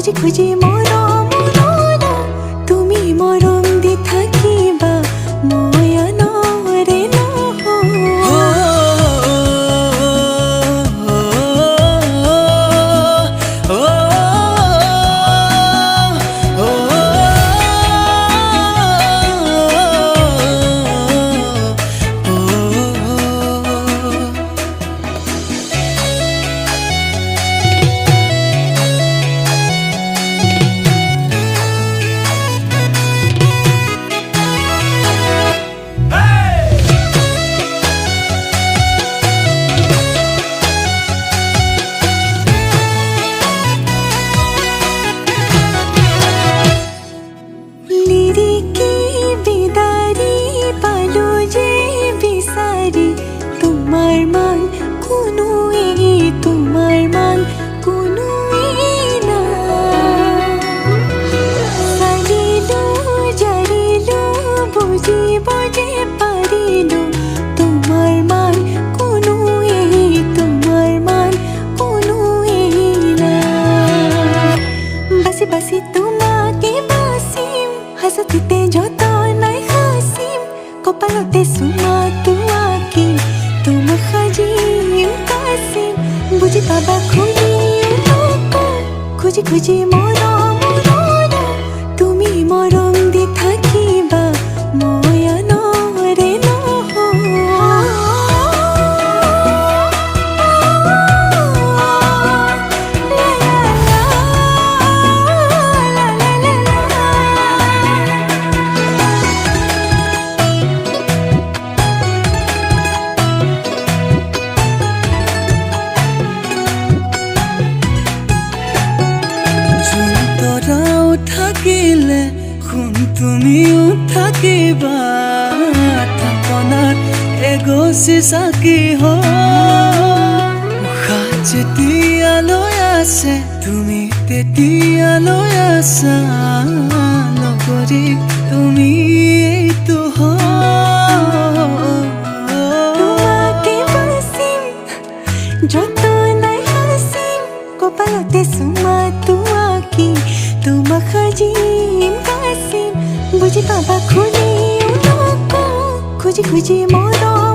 খুঁজি খুঁজি মৰম তুমি মৰম দি থাকিবা মই আনৰে বাসি তোমাকে বাসিম হাসতিতে যত নাই হাসিম কপালতে সুমা তোমাকে তোমাক সাজিম কাছিম বুজি পাবা খুঁজি খুঁজি মৰম তুমি মৰম দি থাকিবা মই আনৰে থাকিলে শুন তুমিও থাকিবা থাপনাত এগছি চাকি উশাহ যেতিয়ালৈ আছে তুমি তেতিয়ালৈ আছা লগৰী তুমি এইটো তোমাকে বাচিম যত নাই হাসিম কপালতে সুমা তোমাকে তোমাক সাজিম কাছিম বুজি পাবা খুজি খুঁজি মৰম